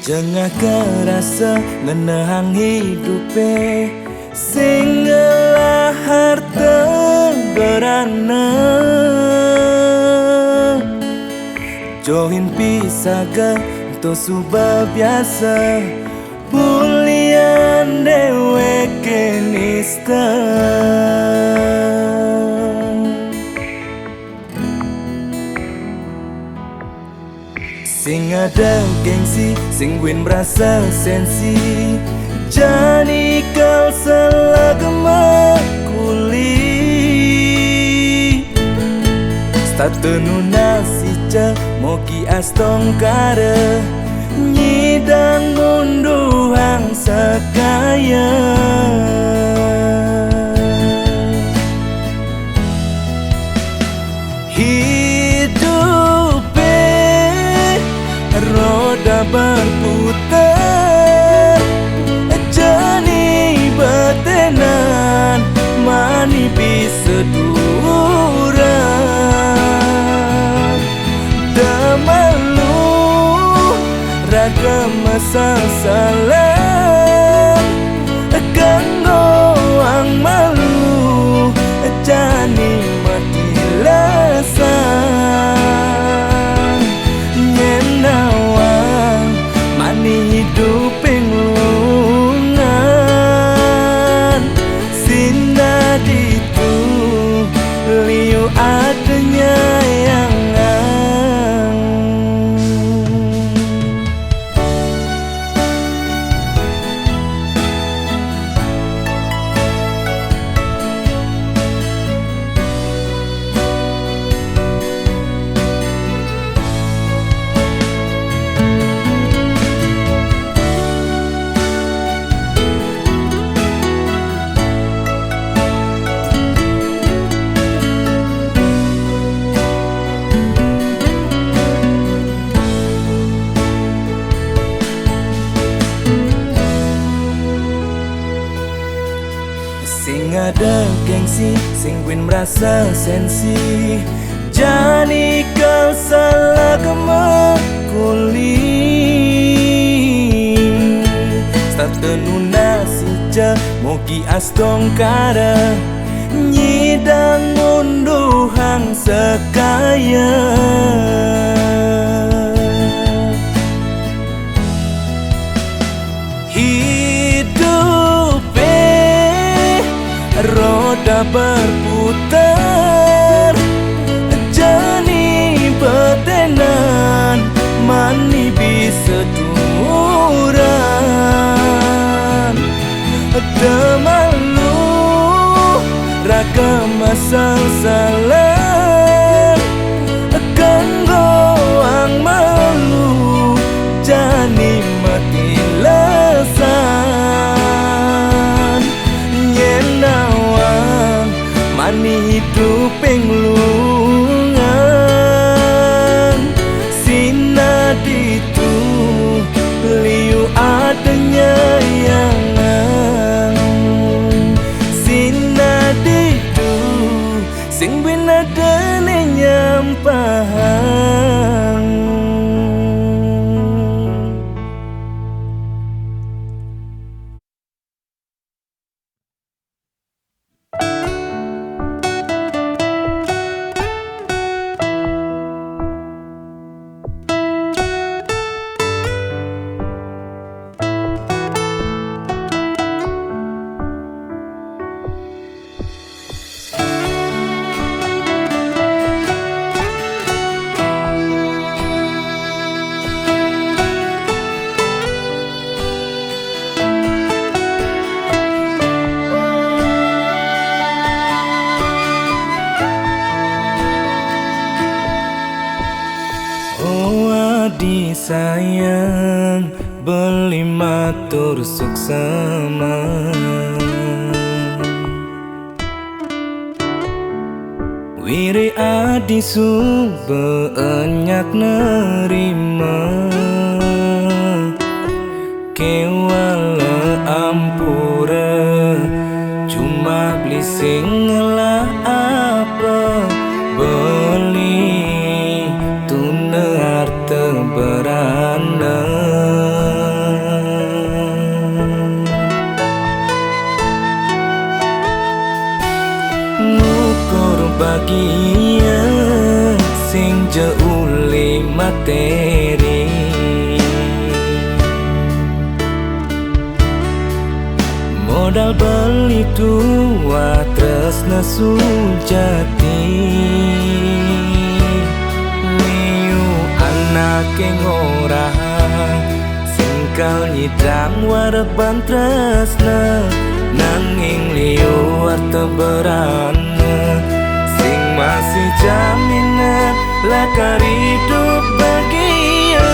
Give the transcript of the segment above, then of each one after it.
Jengah kerasa ngenehang hidupe sing ngelah harta berana johin pisaga to subah biasa bulian dewe kenista sing ada gengsi, sing win merasa sensi jani kau salah gemakuli statenu nasi ca moki astong kare nyidang munduhang sakaya roda berputar jani betenan mani bisa durang damalu ragam masalah ganggo ang malu jani mati lasan nyenawang mani hidup penglungan sinda ditu liu adanya yang sing ada gengsi, sing win merasa sensi jani kau salah gemakuli statenu nasi ca moki astong kara nyidang munduhang sekaya roda berputar jani betenan mani bisa durang demalu ragam masalah ganggo ang malu jani mati lesan nyenawang mani hidup penglungan sina ditu liu adanya yang sina ditu sing bina dene nyampahang sayang beli matur suksema wiri adi banyak nerima kewala ampura cuma beli singlah apa beli tuna harta berana bahagia sing jeuli materi. Modal beli tua tresna sujati, miu anake ngorah singkal nyidang wareban tresna, nanging liwat teberana sing masih jaminan lakar hidup bahagia.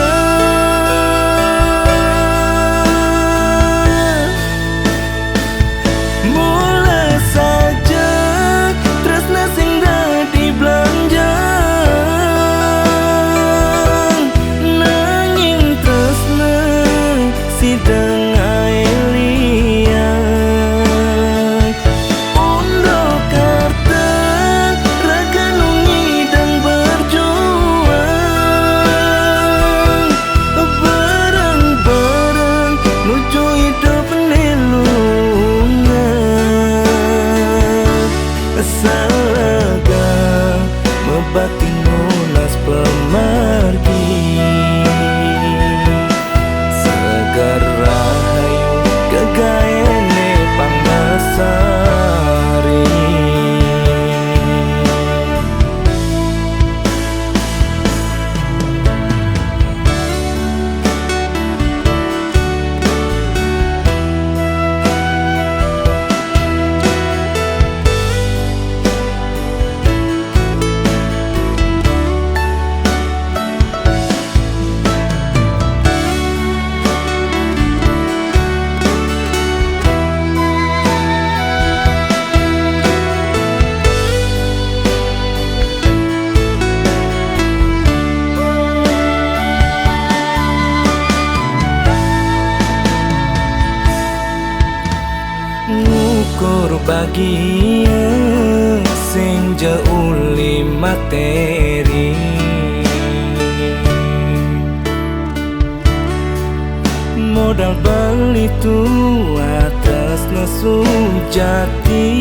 Mulai saja tresna sing dadi belanjang, nanging tresna sidang ae liang. Ondo karta raga nu ngidang berjuang, bareng-bareng nuju hidup nelungan. Salaga mebakti nunas pemargi, segar rahayu kegayane pangmasari. Ngukur bahagia sing jeuli materi. Modal beli tua tresna sujati,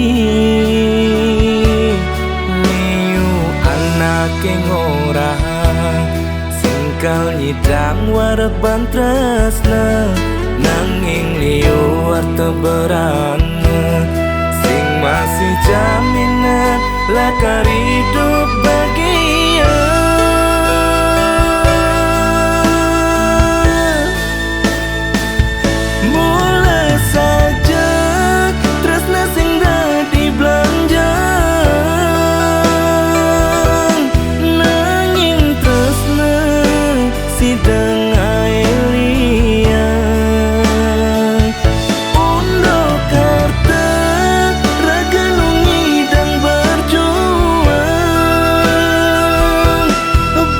miu anake ngorah singkal nyidang wareban tresna, nanging liwat teberana sing masih jaminan lakar hidup bahagia. Mulai saja tresna sing dadi belanjang, nanging tresna sidang ae liang. Ondo karta raga nu ngidang berjuang,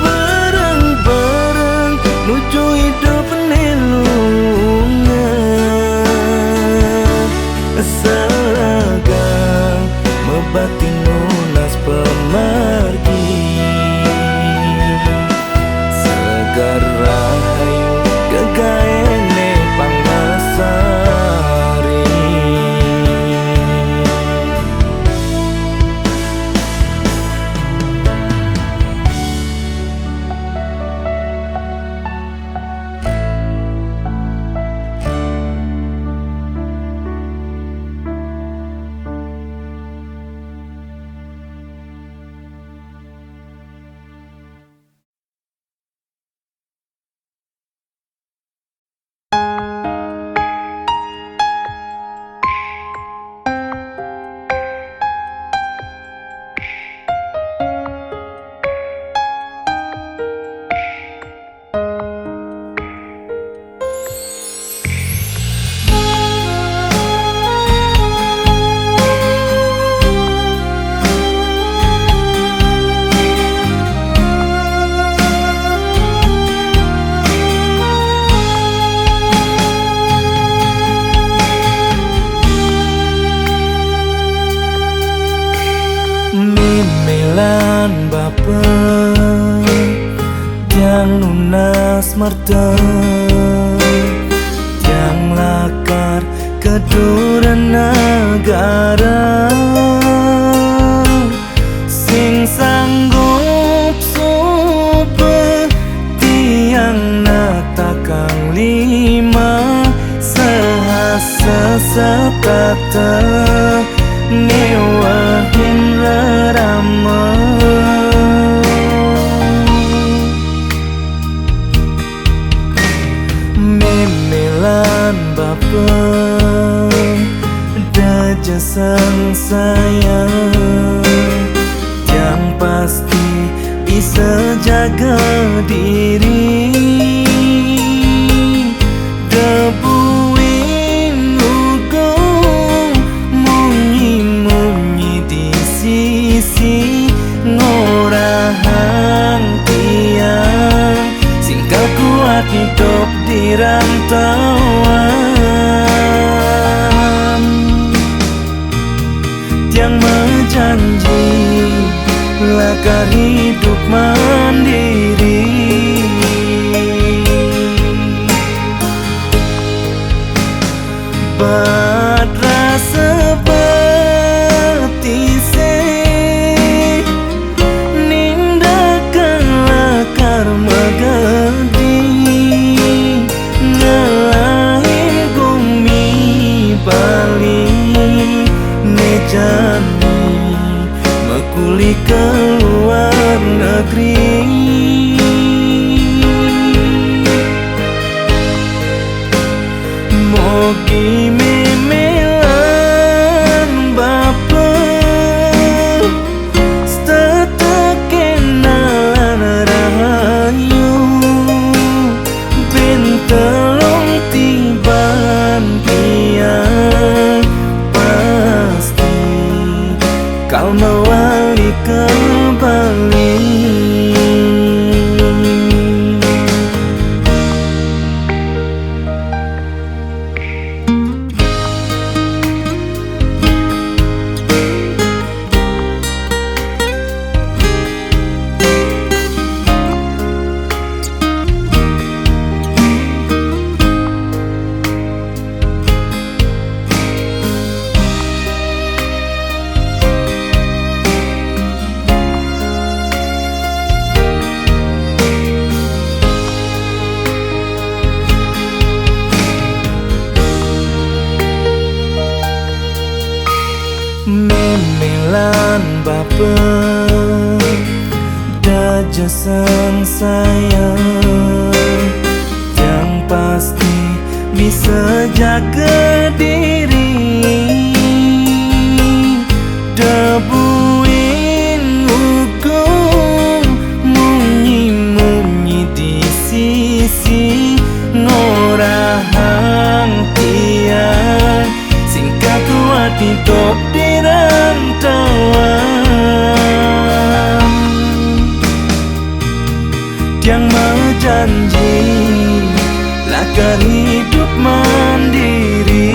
bareng-bareng nuju hidup nelungan. Salaga mebakti nunas pemargi, segar rahayu kegayane pangmasari. lan bapa yang nunas marta yang lakar keduran negara wahin rerama memelan bapa daja sang sayang yang pasti bisa jaga diri debuin hukum munyi-munyi di sisi ngorahang tiang singkal kuat hidup di rantauan tiang menjanji lakar hidup mandiri Batra seperti se nindakan lakar magadi ngelahin bumi Bali nejani mekuli ke luar negeri mogi memelan bapa setekenalan rahayu bentelong tiban pian pasti kau mewali kembali memelan bapa daja sang sayang yang pasti bisa jaga diri debuin hukum munyi-munyi di sisi ngorahang tiang singkat kuat hidup di rantauan yang menjanji lakar hidup mandiri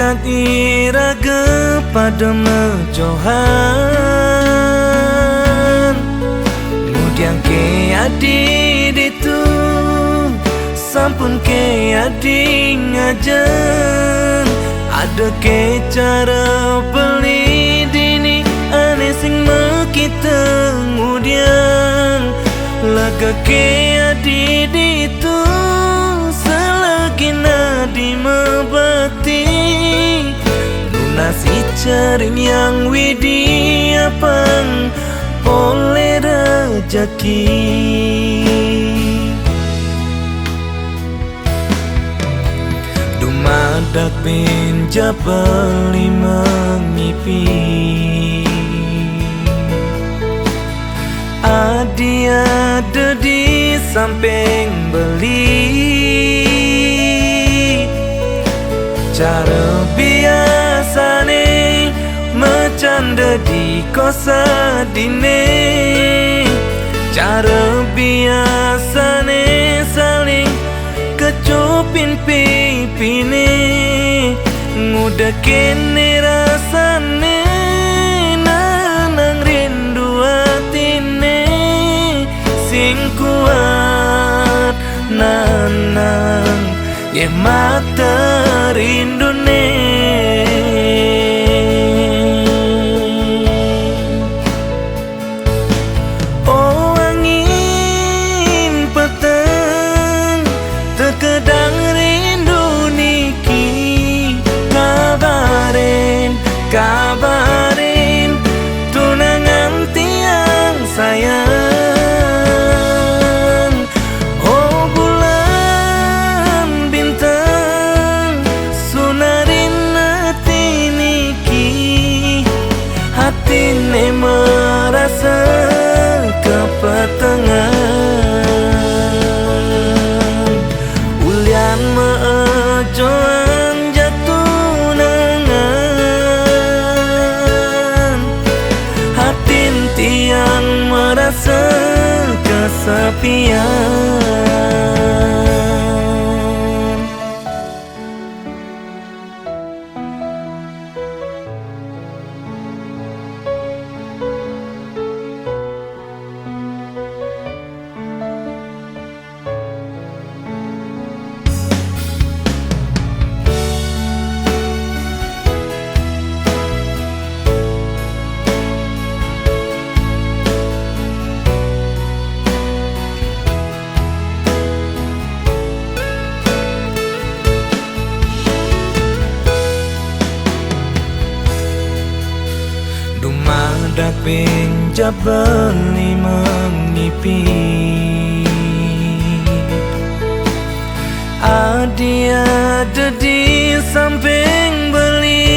Ingat iraga pada mejohan Mudiang ke adi ditu Sampun ke adi ngajan Ada ke cara beli dini Ane sing mekita ngudiang Laga ke adi ditu Selagi nadi mebakti Lunasi carin yang widi apang Oleh rejeki Dumadak pinja beli mengipi Adi ada di samping beli Cara biasa nih Macanda di kosa dine Cara biasa nih saling Kecupin pipi nih Ngudah kini rasane Nanang rindu hatine Sing kuat nanang Ye mata rindu Oh angin petang Terkadang rindu niki Kabarin, kabarin Tunangan tiang sayang Hatine merasa kepetengan Ulian meejoan jatuh nangan Hatin tiang merasa kesepian Dumadak pinja beli mengipi Adi ada di samping beli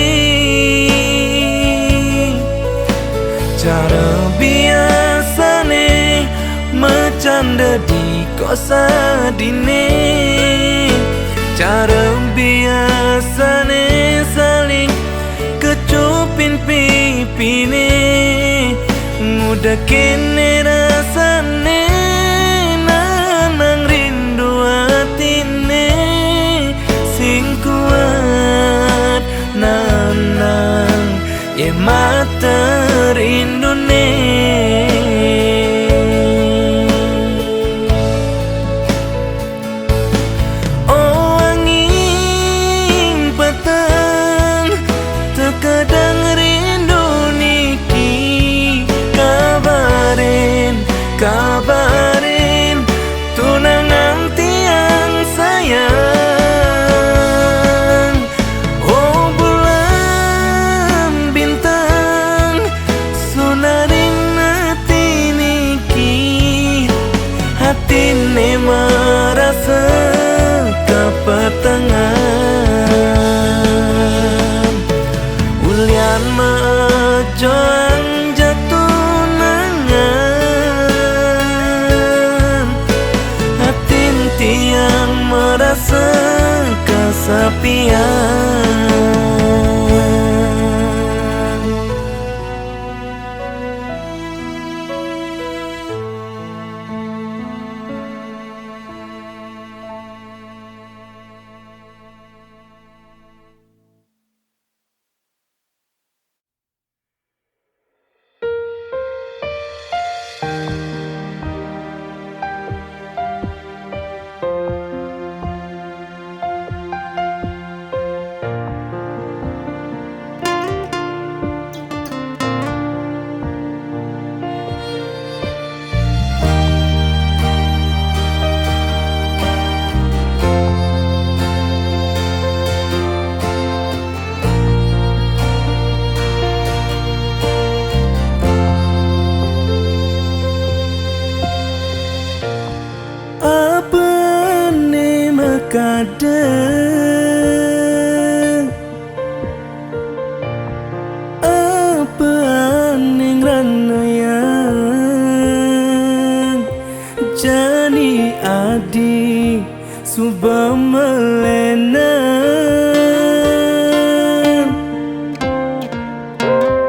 Cara biasa nih Macanda di kosa dine Cara biasa nih saling Kecupin pipi nih Ngudah kini rasane Nanang rindu hatine Sing kuat nanang Ye mata rindu Oh angin petang Terkadang rindu niki Kabarin, kadang apa aning ranayan jani adi subah melena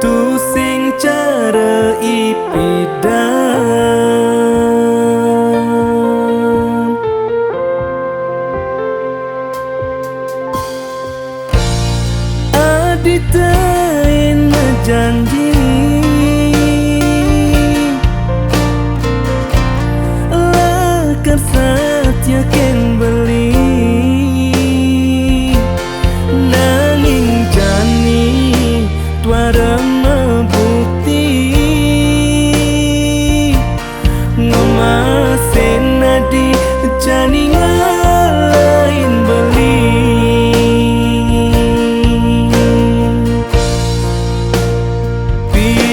tu sing cara ipidan ditain janji lakar satya ken beli nanging jani tuara mebukti ngemasen nadi jani ngalahin beli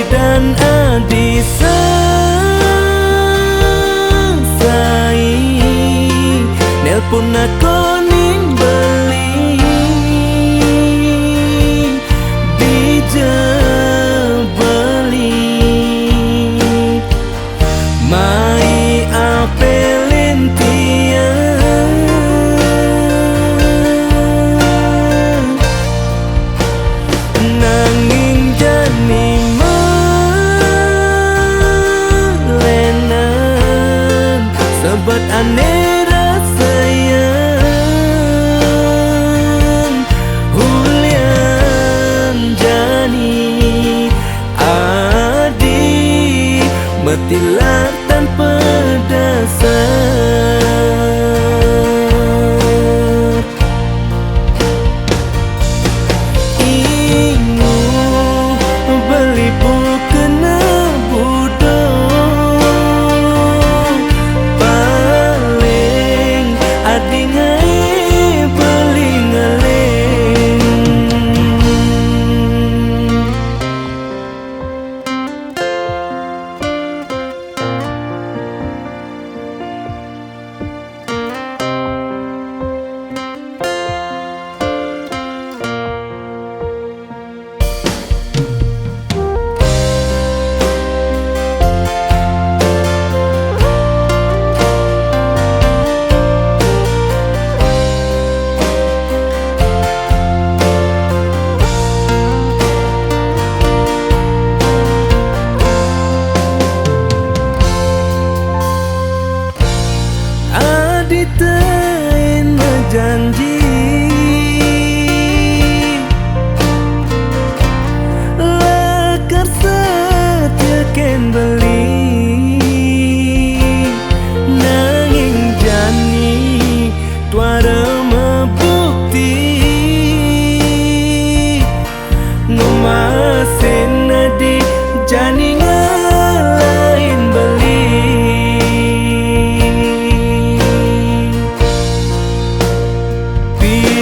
dan adi selesai nelpon aku ning beli dijebeli mai apelin tiang nanging jani buat aneh rasayang hulian jani adi metilah tanpa dasar ingu beli bukena ditain janji lakar satya ken beli nanging jani tuara mebukti ngemasen nadi jani ngalahin beli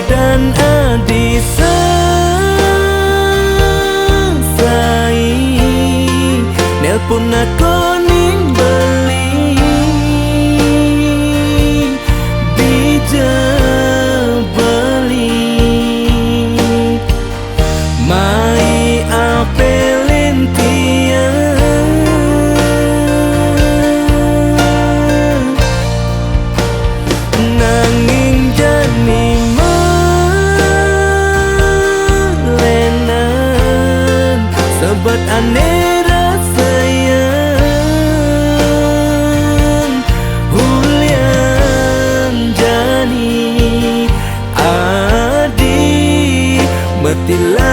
dan adi selesai nelpon aku ning beli dijebeli mai apelin tiang nanging jani buat aneh rasayang hulian jani adi metilah